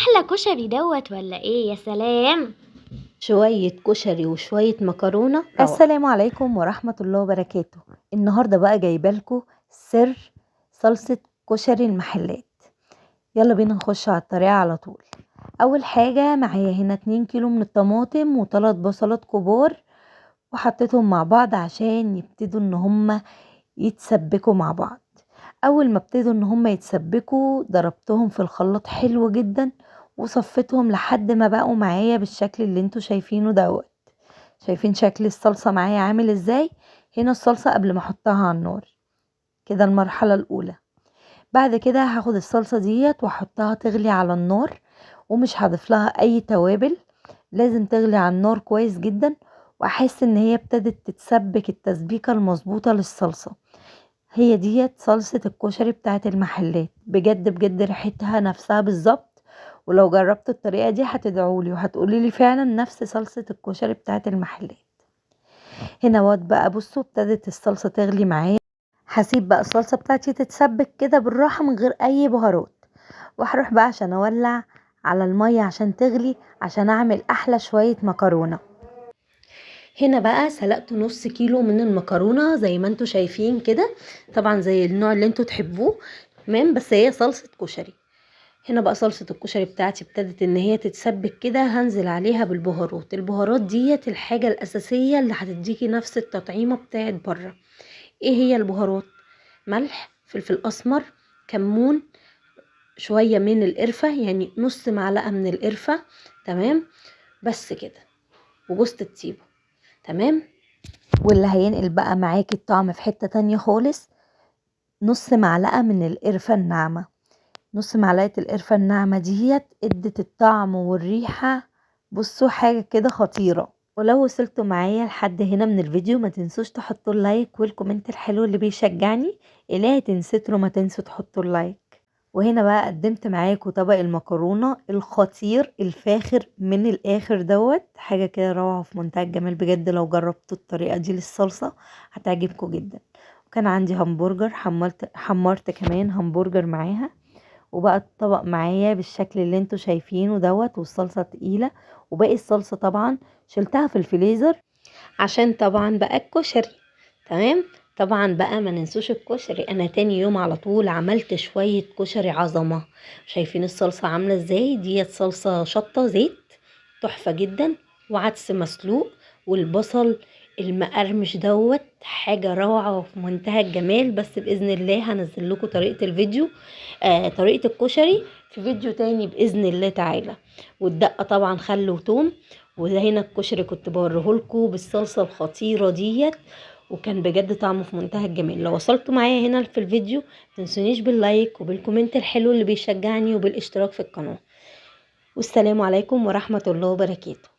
أحلى كشري دوت ولا إيه؟ يا سلام. شوية كشري وشوية مكرونة روعة. السلام عليكم ورحمة الله وبركاته. النهاردة بقى جايبالكوا سر صلصة كشري المحلات. يلا بينا نخش على الطريقة على طول. اول حاجة معايا هنا 2 كيلو من الطماطم و3 بصلات كبار، وحطيتهم مع بعض عشان يبتدوا ان هما يتسبكوا مع بعض. اول ما ابتدوا ان هما يتسبكوا ضربتهم في الخلاط حلو جدا، وصفتهم لحد ما بقوا معايا بالشكل اللي انتوا شايفينه دوت. شايفين شكل الصلصة معايا عامل ازاي؟ هنا الصلصة قبل ما احطها على النار، كده المرحلة الاولى. بعد كده هاخد الصلصة ديت واحطها تغلي على النار، ومش هضيف لها اي توابل. لازم تغلي على النار كويس جدا، واحس ان هي ابتدت تتسبك التسبيكة المظبوطة للصلصة. هي ديت صلصة الكشري بتاعت المحلات، بجد بجد ريحتها نفسها بالظبط. ولو جربتوا الطريقة دي هتدعولي وهتقولي لي فعلا نفس صلصة الكشري بتاعت المحلات. هنا بقى بصوا ابتدت الصلصة تغلي معايا. هسيب بقى الصلصة بتاعتي تتسبك كده بالراحة من غير اي بهارات، وهروح بقى عشان اولع على المية عشان تغلي، عشان اعمل احلى شوية مكرونة. هنا بقى سلقت نص كيلو من المكرونة زي ما انتوا شايفين كده، طبعا زي النوع اللي انتوا تحبوه. تمام، بس هي صلصة كشري. هنا بقى صلصة الكشري بتاعتي ابتدت ان هي تتسبك كده، هنزل عليها بالبهارات. البهارات ديت الحاجة الاساسية اللي هتديكي نفس التطعيمة بتاعت بره. ايه هي البهارات؟ ملح، فلفل اسمر، كمون، شوية من القرفة، يعني نص معلقة من القرفة. تمام، بس كده، وجوزة الطيبة. تمام. واللي هينقل بقى معاكي الطعم في حتة تانية خالص، نص معلقة من القرفة الناعمة. نص معلقة القرفة الناعمة ديت ادت الطعم والريحة، بصوا حاجة كده خطيرة. ولو وصلتوا معايا لحد هنا من الفيديو ما تنسوش تحطوا اللايك والكومنت الحلو اللي بيشجعني. إلهي تنستروا ما تنسوا تحطوا اللايك. وهنا بقى قدمت معاكم طبق المكرونة الخطير الفاخر من الاخر دوت، حاجة كده روعة في منتهى الجمال بجد. لو جربتوا الطريقة دي للصلصة هتعجبكم جدا. وكان عندي همبرجر، حمرت كمان همبرجر معاها. وبقى الطبق معايا بالشكل اللي انتوا شايفينه دوت، والصلصة تقيلة. وباقي الصلصة طبعا شلتها في الفريزر عشان طبعا بقى الكشري. تمام. طبعا بقى ما ننسوش الكشري. انا تاني يوم على طول عملت شوية كشري عظمة. شايفين الصلصة عاملة ازاي؟ ديت صلصة شطة زيت، تحفة جدا، وعدس مسلوق، والبصل المقرمش دوت حاجة روعة وفي منتهى الجمال. بس بإذن الله هنزل لكم طريقة الفيديو، طريقة الكشري في فيديو تاني بإذن الله تعالى. والدقة طبعا خل وتوم. وده هنا الكشري كنت بوريهولكوا بالصلصة الخطيرة ديت، وكان بجد طعمه في منتهى الجمال. لو وصلتوا معايا هنا في الفيديو متنسونيش باللايك وبالكومنت الحلو اللي بيشجعني وبالاشتراك في القناة. والسلام عليكم ورحمة الله وبركاته.